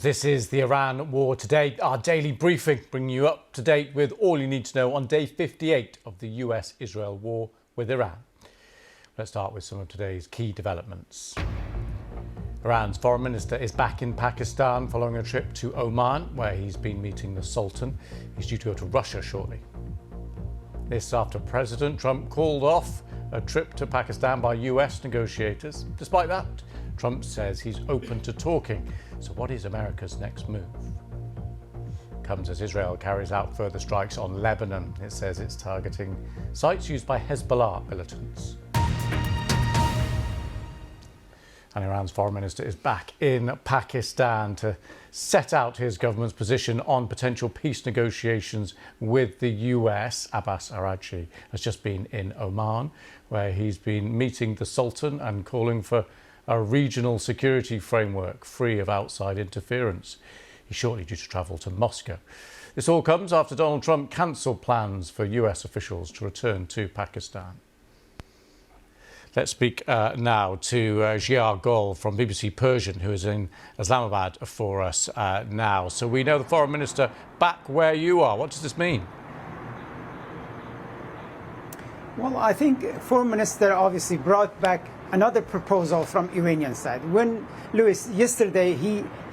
This is the Iran War Today, our daily briefing, bringing you up to date with all you need to know on day 58 of the US-Israel war with Iran. Let's start with some of today's key developments. Iran's foreign minister is back in Pakistan following a trip to Oman, where he's been meeting the Sultan. He's due to go to Russia shortly. This after President Trump called off a trip to Pakistan by US negotiators. Despite that, Trump says he's open to talking. So what is America's next move? Comes as Israel carries out further strikes on Lebanon. It says it's targeting sites used by Hezbollah militants. And Iran's foreign minister is back in Pakistan to set out his government's position on potential peace negotiations with the US. Abbas Araghchi has just been in Oman, where he's been meeting the Sultan and calling for a regional security framework free of outside interference. He's shortly due to travel to Moscow. This all comes after Donald Trump cancelled plans for US officials to return to Pakistan. Let's speak now to Jia Gol from BBC Persian, who is in Islamabad for us now. So we know the foreign minister back where you are. What does this mean? Well, I think foreign minister obviously brought back another proposal from Iranian side. When Louis, yesterday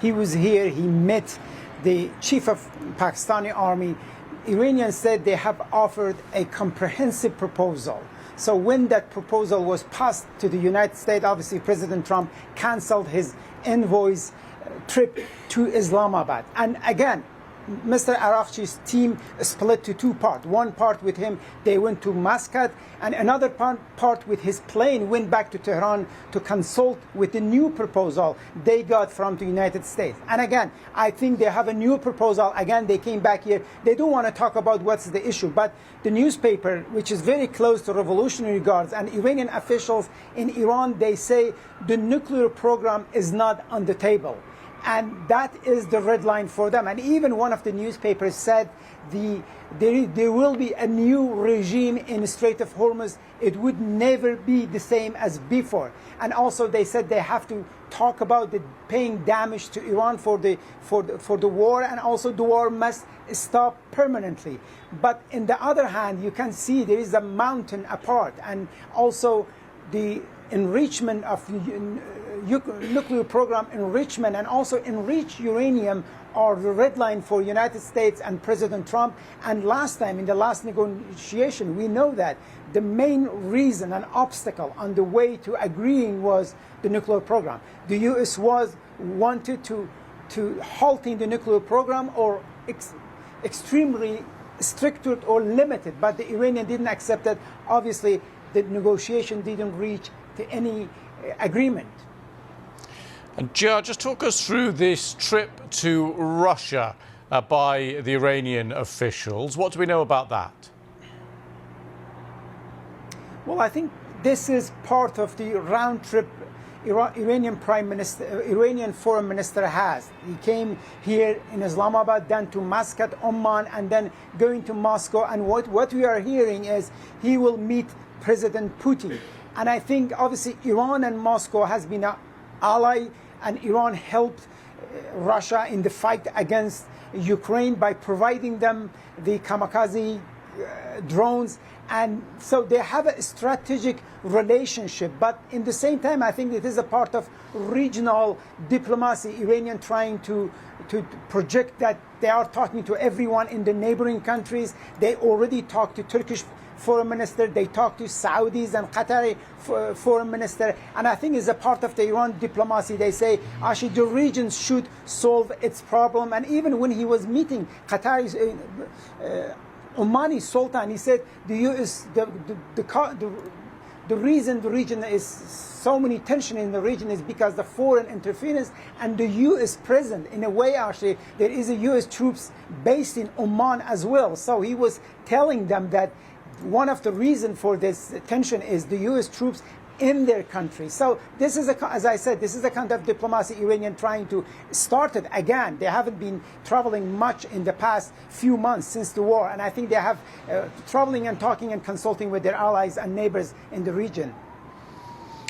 he was here, he met the chief of Pakistani army. Iranians said they have offered a comprehensive proposal. So when that proposal was passed to the United States, obviously President Trump canceled his envoy's trip to Islamabad. And again, Mr. Araghchi's team split to two parts. One part with him, they went to Muscat, and another part with his plane went back to Tehran to consult with the new proposal they got from the United States. And again, I think they have a new proposal. Again, they came back here. They don't want to talk about what's the issue, but the newspaper, which is very close to Revolutionary Guards and Iranian officials in Iran, they say the nuclear program is not on the table. And that is the red line for them. And even one of the newspapers said there will be a new regime in the Strait of Hormuz. It would never be the same as before. And also they said they have to talk about the paying damage to Iran for the war, and also the war must stop permanently. But in the other hand, you can see there is a mountain apart, and also the enrichment of nuclear program enrichment and also enriched uranium are the red line for United States and President Trump. And last time, in the last negotiation, we know that the main reason and obstacle on the way to agreeing was the nuclear program. The U.S. wanted to halting the nuclear program or extremely stricter or limited, but the Iranian didn't accept that. Obviously, the negotiation didn't reach to any agreement. And Jia, just talk us through this trip to Russia by the Iranian officials. What do we know about that? Well, I think this is part of the round trip Iranian Foreign Minister has. He came here in Islamabad, then to Muscat, Oman, and then going to Moscow. And what we are hearing is he will meet President Putin. And I think obviously Iran and Moscow has been an ally, and Iran helped Russia in the fight against Ukraine by providing them the kamikaze drones. And so they have a strategic relationship. But in the same time, I think it is a part of regional diplomacy, Iranian trying to project that they are talking to everyone in the neighboring countries. They already talked to Turkish foreign minister, they talked to Saudis and Qatari foreign minister, and I think it's a part of the Iran diplomacy. They say actually the region should solve its problem. And even when he was meeting Qatari's Omani Sultan, he said the US, the reason the region is so many tension in the region is because the foreign interference and the US present. In a way, actually, there is a US troops based in Oman as well. So he was telling them that one of the reasons for this tension is the US troops in their country. So this is, as I said, this is a kind of diplomacy Iranian trying to start it again. They haven't been traveling much in the past few months since the war. And I think they have traveling and talking and consulting with their allies and neighbors in the region.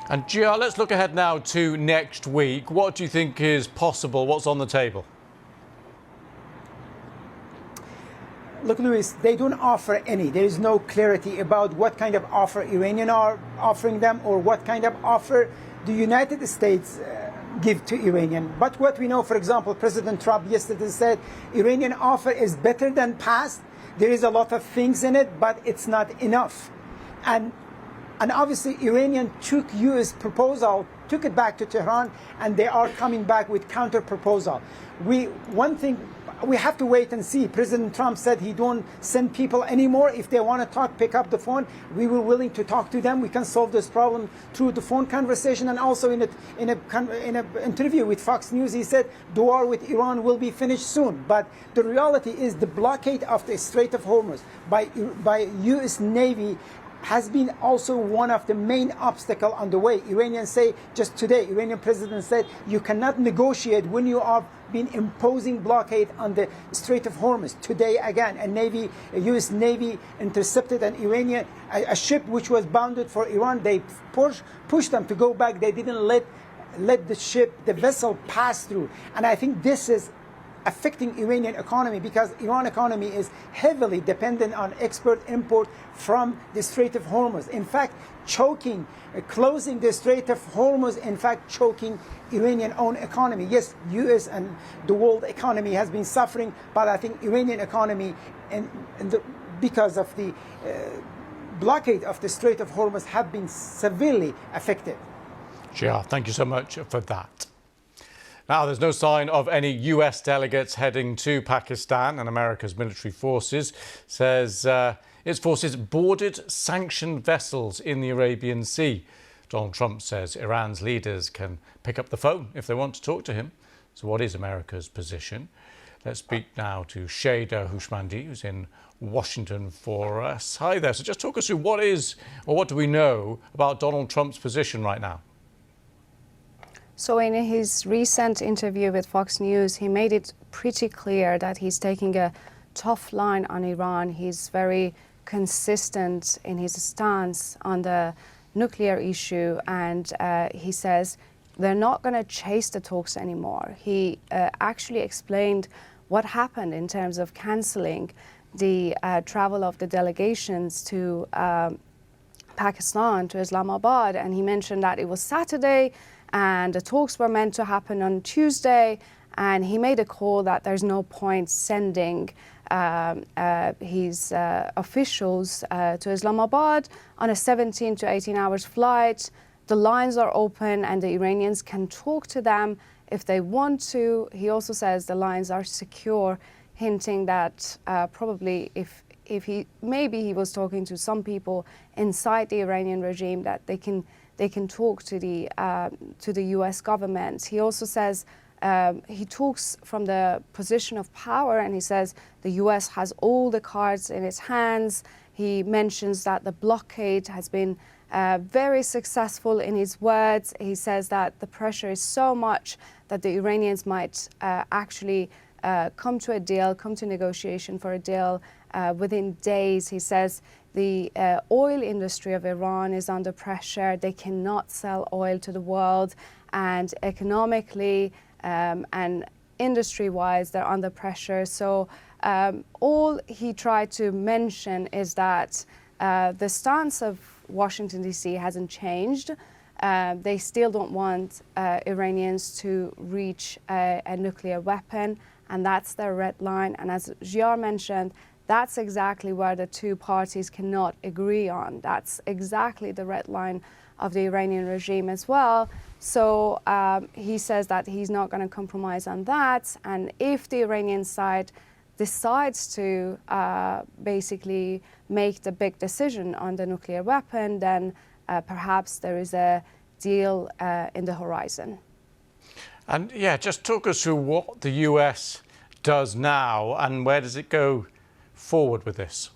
And Gia, let's look ahead now to next week. What do you think is possible? What's on the table? Look, Louis, they don't offer any. There is no clarity about what kind of offer Iranian are offering them or what kind of offer the United States give to Iranian. But what we know, for example, President Trump yesterday said Iranian offer is better than past. There is a lot of things in it, but it's not enough. And obviously Iranian took U.S. proposal, took it back to Tehran, and they are coming back with counter proposal. One thing we have to wait and see. President Trump said he don't send people anymore. If they want to talk, pick up the phone. We were willing to talk to them. We can solve this problem through the phone conversation. And also in an interview with Fox News, he said the war with Iran will be finished soon. But the reality is the blockade of the Strait of Hormuz by U.S. Navy has been also one of the main obstacles on the way. Iranians say, just today, Iranian president said, you cannot negotiate when you are been imposing blockade on the Strait of Hormuz. Today, again, a U.S. Navy intercepted a ship which was bounded for Iran. They pushed them to go back. They didn't let the vessel pass through. And I think this is affecting Iranian economy because Iran economy is heavily dependent on import from the Strait of Hormuz. In fact, closing the Strait of Hormuz, in fact, choking Iranian own economy. Yes, U.S. and the world economy has been suffering, but I think Iranian economy, because of the blockade of the Strait of Hormuz, have been severely affected. Gia, thank you so much for that. Now, there's no sign of any US delegates heading to Pakistan, and America's military forces says its forces boarded sanctioned vessels in the Arabian Sea. Donald Trump says Iran's leaders can pick up the phone if they want to talk to him. So what is America's position? Let's speak now to Shada Houshmandi, who's in Washington for us. Hi there. So just talk us through what do we know about Donald Trump's position right now? So in his recent interview with Fox News, he made it pretty clear that he's taking a tough line on Iran. He's very consistent in his stance on the nuclear issue, and he says they're not going to chase the talks anymore. He actually explained what happened in terms of cancelling the travel of the delegations to Pakistan, to Islamabad, and he mentioned that it was Saturday and the talks were meant to happen on Tuesday, and he made a call that there's no point sending his officials to Islamabad on a 17 to 18 hours flight. The lines are open and the Iranians can talk to them if they want to. He also says the lines are secure, hinting that probably if maybe he was talking to some people inside the Iranian regime that they can talk to the U.S. government. He also says he talks from the position of power, and he says the U.S. has all the cards in its hands. He mentions that the blockade has been very successful in his words. He says that the pressure is so much that the Iranians might actually come to negotiation for a deal within days. He says the oil industry of Iran is under pressure. They cannot sell oil to the world, and economically and industry-wise, they're under pressure. So all he tried to mention is that the stance of Washington, D.C. hasn't changed. They still don't want Iranians to reach a nuclear weapon, and that's their red line. And as Giar mentioned, that's exactly where the two parties cannot agree on. That's exactly the red line of the Iranian regime as well. So he says that he's not going to compromise on that. And if the Iranian side decides to basically make the big decision on the nuclear weapon, then perhaps there is a deal in the horizon. And yeah, just talk us through what the US does now and where does it go forward with this?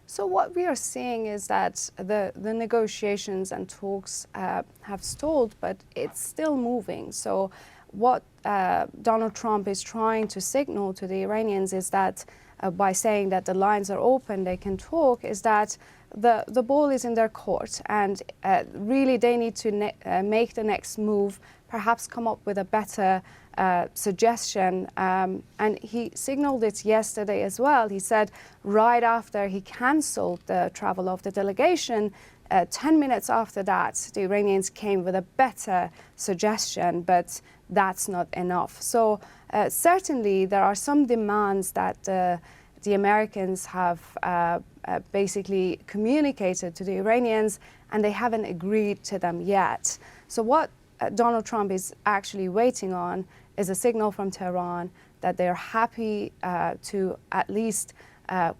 So what we are seeing is that the negotiations and talks have stalled, but it's still moving. So what Donald Trump is trying to signal to the Iranians is that by saying that the lines are open, they can talk, is that the ball is in their court, and really they need to make the next move, perhaps come up with a better suggestion. And he signaled it yesterday as well. He said right after he cancelled the travel of the delegation, 10 minutes after that, the Iranians came with a better suggestion, but that's not enough. So certainly there are some demands that the Americans have basically communicated to the Iranians, and they haven't agreed to them yet. So what Donald Trump is actually waiting on is a signal from Tehran that they're happy to at least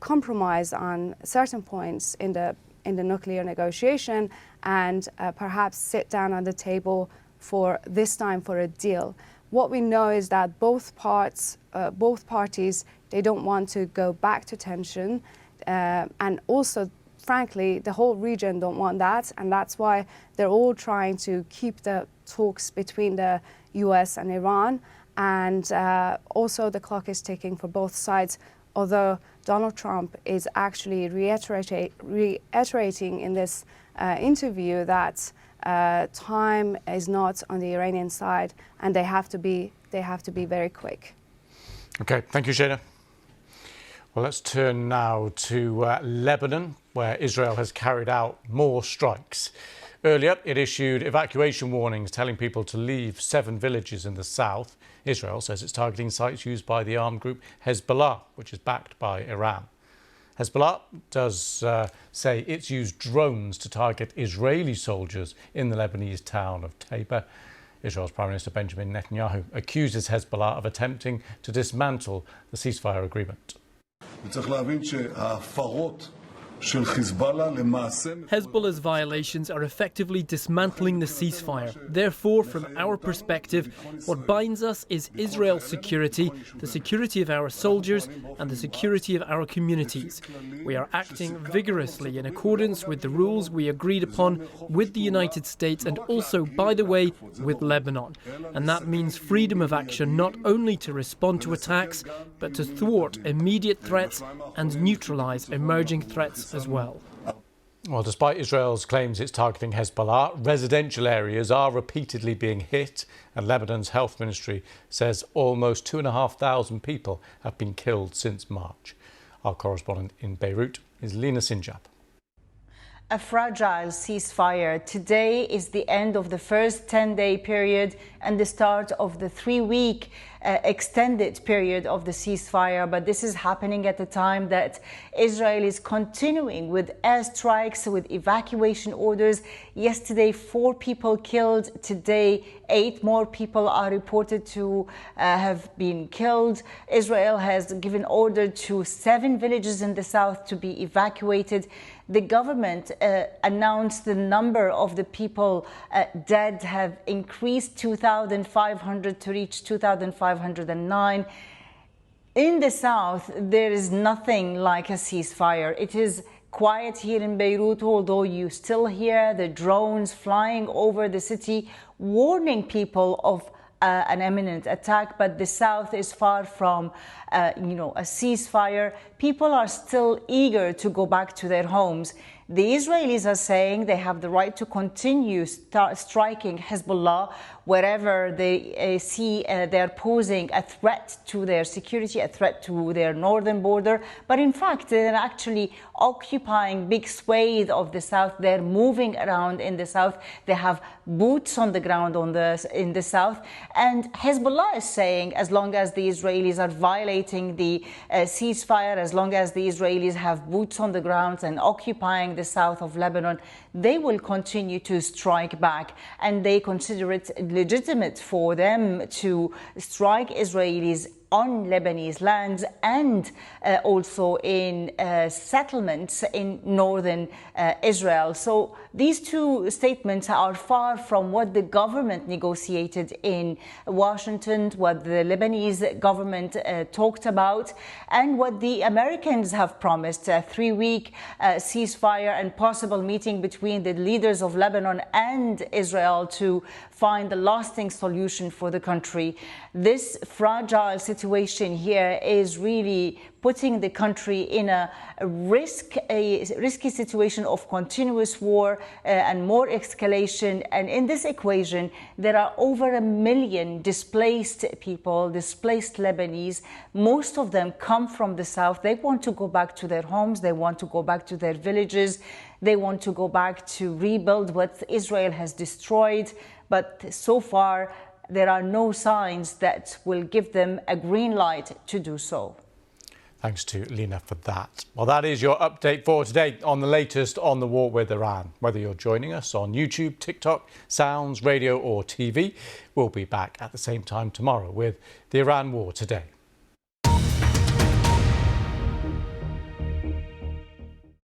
compromise on certain points in the nuclear negotiation, and perhaps sit down on the table for this time for a deal. What we know is that both parties, they don't want to go back to tension, and also, frankly, the whole region don't want that, and that's why they're all trying to keep the talks between the US and Iran, and also the clock is ticking for both sides, although Donald Trump is actually reiterating in this interview that time is not on the Iranian side, and they have to be very quick. Okay, thank you, Shana. Well, let's turn now to Lebanon, where Israel has carried out more strikes. Earlier, it issued evacuation warnings telling people to leave 7 villages in the south. Israel says it's targeting sites used by the armed group Hezbollah, which is backed by Iran. Hezbollah does say it's used drones to target Israeli soldiers in the Lebanese town of Taiba. Israel's Prime Minister Benjamin Netanyahu accuses Hezbollah of attempting to dismantle the ceasefire agreement. Hezbollah's violations are effectively dismantling the ceasefire. Therefore, from our perspective, what binds us is Israel's security, the security of our soldiers, and the security of our communities. We are acting vigorously in accordance with the rules we agreed upon with the United States and also, by the way, with Lebanon. And that means freedom of action not only to respond to attacks, but to thwart immediate threats and neutralize emerging threats as well. Well, despite Israel's claims it's targeting Hezbollah, residential areas are repeatedly being hit, and Lebanon's health ministry says almost 2,500 people have been killed since March. Our correspondent in Beirut is Lina Sinjab. A fragile ceasefire. Today is the end of the first 10-day period and the start of the 3-week extended period of the ceasefire. But this is happening at a time that Israel is continuing with airstrikes, with evacuation orders. Yesterday, 4 people killed. Today, 8 more people are reported to have been killed. Israel has given order to 7 villages in the south to be evacuated. The government announced the number of the people dead have increased 2,500 to reach 2,509. In the south, there is nothing like a ceasefire. It is quiet here in Beirut, although you still hear the drones flying over the city, warning people of an imminent attack. But the south is far from a ceasefire. People are still eager to go back to their homes. The Israelis are saying they have the right to continue striking Hezbollah wherever they see they're posing a threat to their security, a threat to their northern border. But in fact, they're actually occupying big swathes of the south. They're moving around in the south. They have boots on the ground in the south. And Hezbollah is saying as long as the Israelis are violating the ceasefire, as long as the Israelis have boots on the ground and occupying the south of Lebanon, they will continue to strike back, and they consider it legitimate for them to strike Israelis on Lebanese lands and also in settlements in northern Israel. So these two statements are far from what the government negotiated in Washington, what the Lebanese government talked about, and what the Americans have promised, a 3-week ceasefire and possible meeting between the leaders of Lebanon and Israel to find a lasting solution for the country. This fragile situation here is really putting the country in a risky situation of continuous war and more escalation. And in this equation, there are over 1 million displaced people, displaced Lebanese. Most of them come from the south. They want to go back to their homes. They want to go back to their villages. They want to go back to rebuild what Israel has destroyed. But so far, there are no signs that will give them a green light to do so. Thanks to Lena for that. Well, that is your update for today on the latest on the war with Iran. Whether you're joining us on YouTube, TikTok, Sounds, radio or TV, we'll be back at the same time tomorrow with the Iran War Today.